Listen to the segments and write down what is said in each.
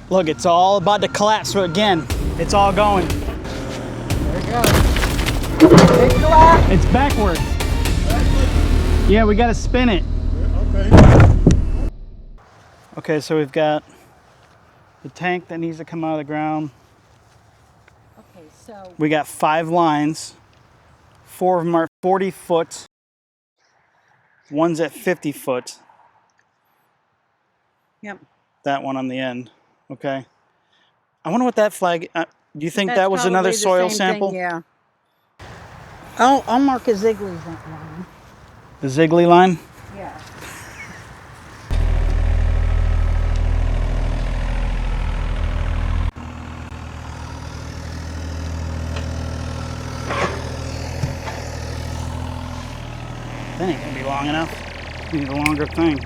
Look, it's all about to collapse again. It's all going. There it goes. It collapsed. It's backwards. Yeah, we got to spin it. Okay. Okay, so we've got the tank that needs to come out of the ground. Okay, so We got 5 lines. 4 of them are 40 foot. One's at 50 foot. yep. That one on the end. Okay. I wonder what that flag. Do you think That's that was another probably the soil same sample? thing, yeah. I'll mark a Ziegler's that one. The Ziegler line. Yeah. That ain't gonna be long enough. We need a longer thing.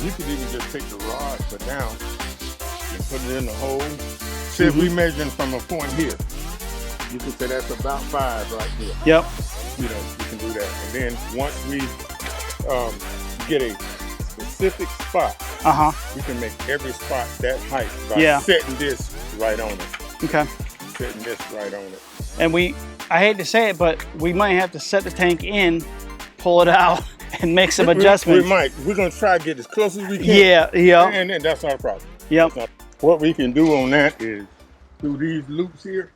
You could even just take the rod for down and put it in the hole. See if we measuring from a point here. You can say that's about 5 right here. Yep. You know, you can do that. And then once we get a specific spot, we can make every spot that height by setting this right on it. Okay. Setting this right on it. And I hate to say it, but we might have to set the tank in, pull it out, and make some adjustments. We might. We're going to try to get as close as we can. Yeah. And then that's our problem. Yep. What we can do on that is through these loops here.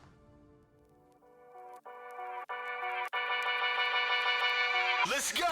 Let's go.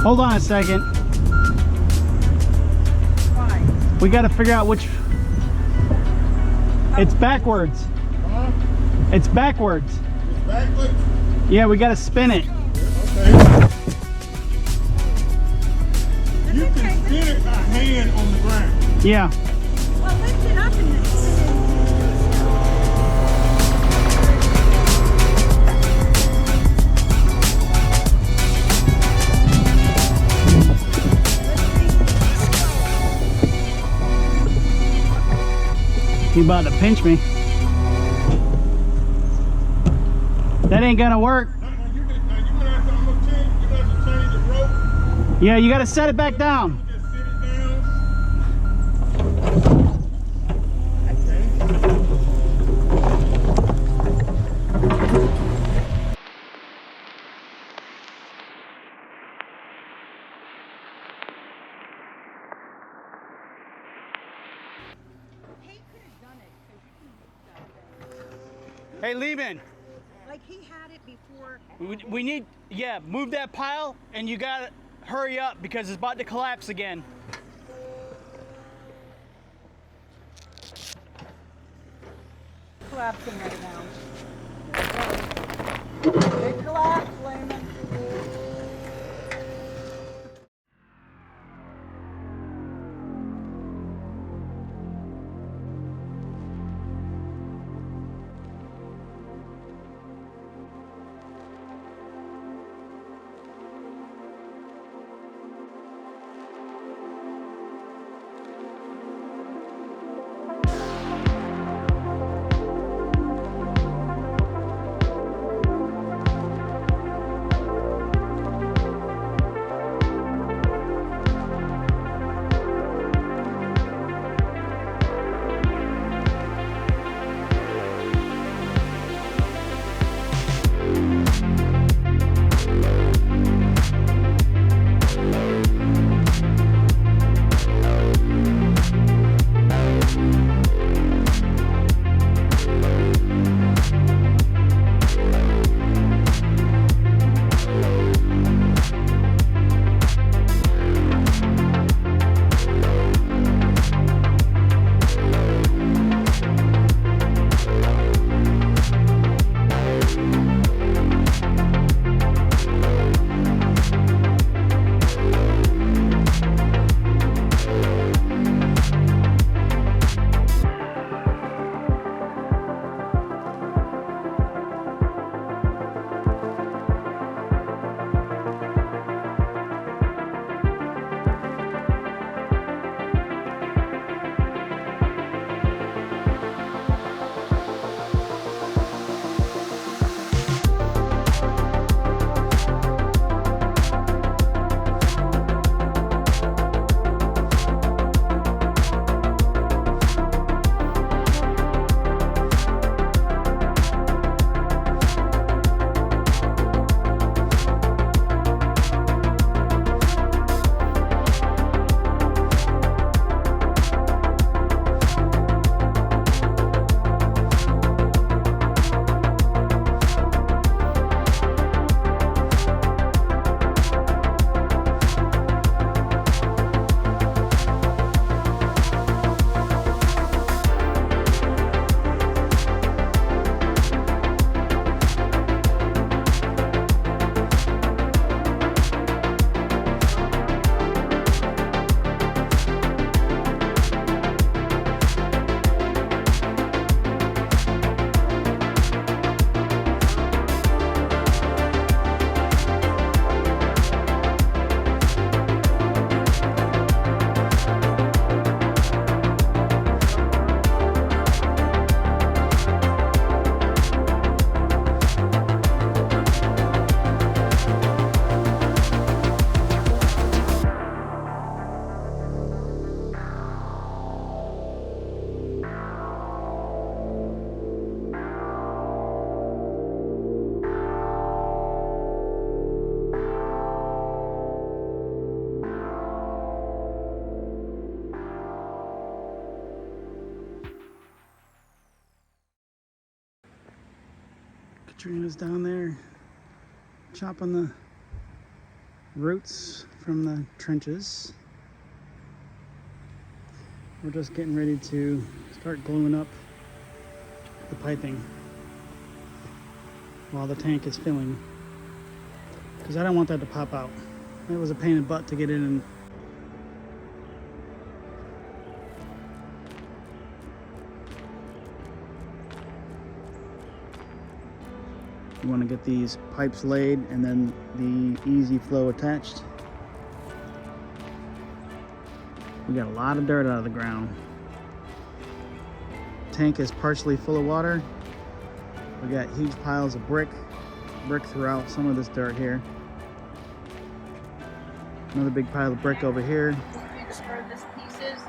Hold on a second. Why? We got to figure out which. It's backwards. Huh? It's backwards. It's backwards? Yeah, we got to spin it. Okay. You can spin it by hand on the ground. Yeah. Well, lift it up and You about to pinch me. That ain't gonna work. You gonna have to change the rope. Yeah, you gotta set it back down. Just sit it down. Hey, Lehman. Like he had it before. We need, yeah, move that pile, and you gotta hurry up because it's about to collapse again. Collapsing right now. Big collapse, Lehman. Katrina's down there chopping the roots from the trenches. We're just getting ready to start gluing up the piping while the tank is filling, because I don't want that to pop out. It was a pain in the butt to get in and you want to get these pipes laid and then the EZFlow attached. We got a lot of dirt out of the ground. Tank is partially full of water. We got huge piles of brick throughout some of this dirt here. Another big pile of brick over here. Transfer this pieces.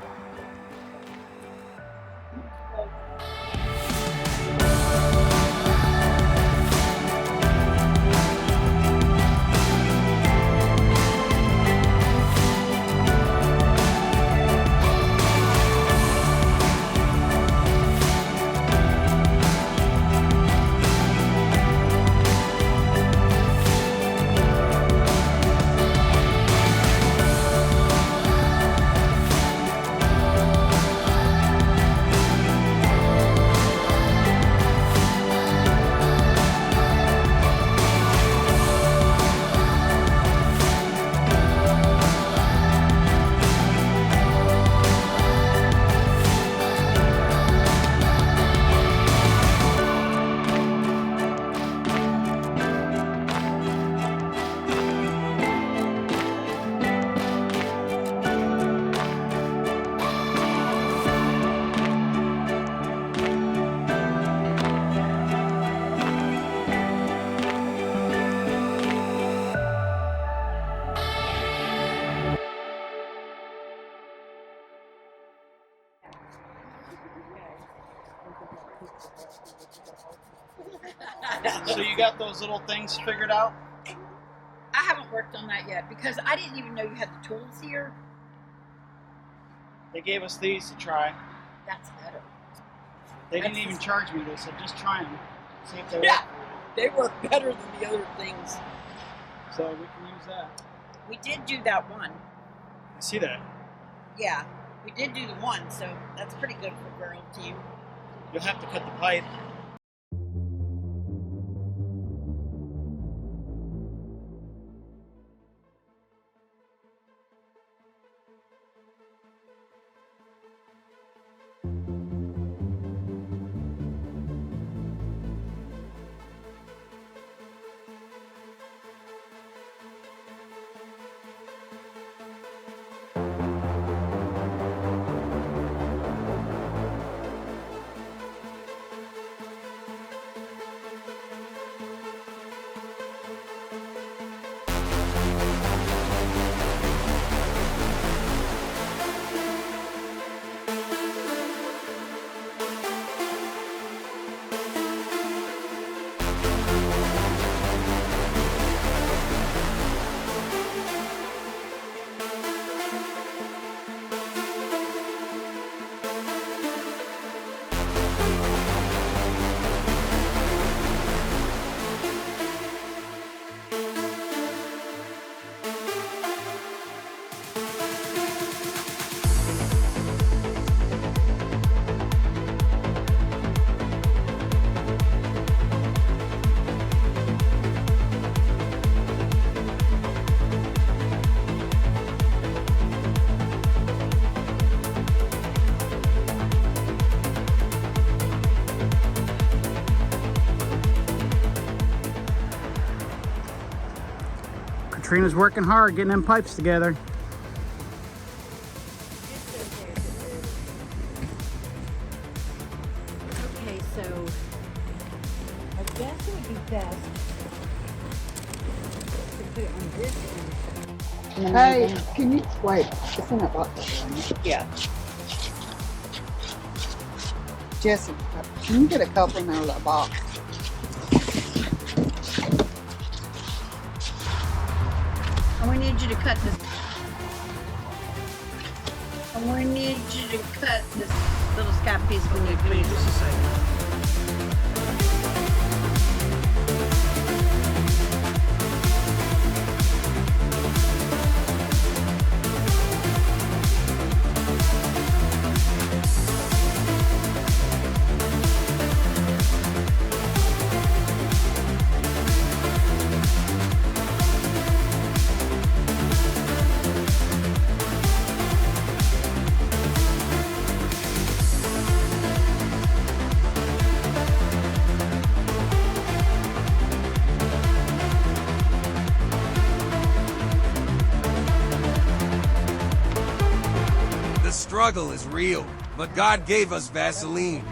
So you got those little things figured out? I haven't worked on that yet because I didn't even know you had the tools here. They gave us these to try. That's better. They didn't even charge me. They said just try them. See if they work. Yeah, they work better than the other things. So we can use that. We did do that one. I see that. Yeah, we did do the one, so that's pretty good for a girl team. You'll have to cut the pipe. Katrina's working hard getting them pipes together. Okay, so I guess it would be best to put it on this end. Hey, can you wait? It's in that box. Yeah. Jesse, can you get a coupling out of that box? And we need you to cut this. And we need you to cut this little scab piece when you put it. Just a second. The struggle is real, but God gave us Vaseline.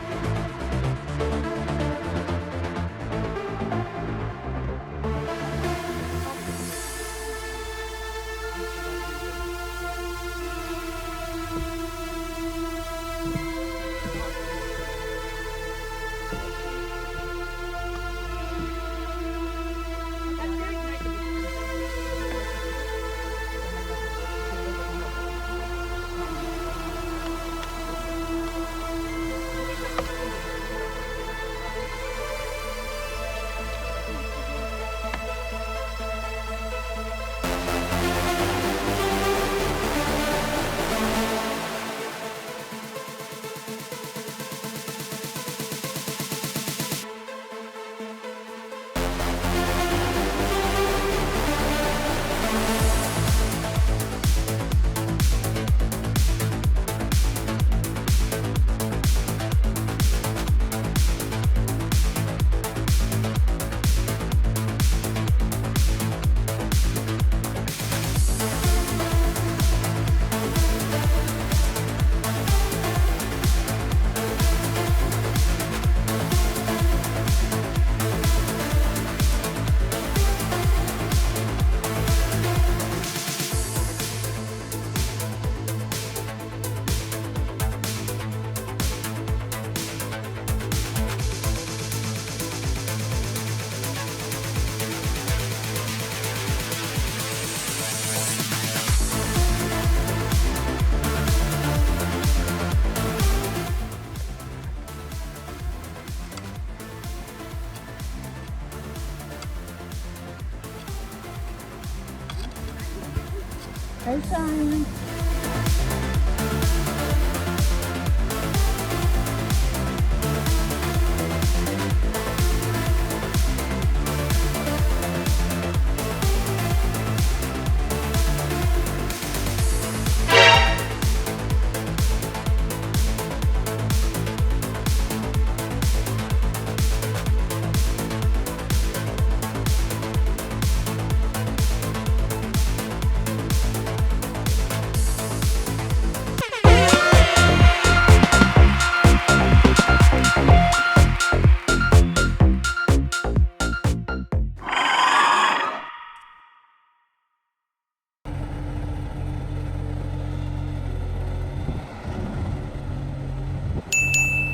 Hey, Simon.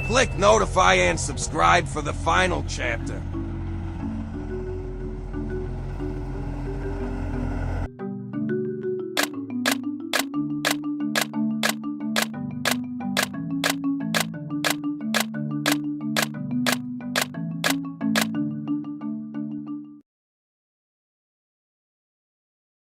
Click notify and subscribe for the final chapter.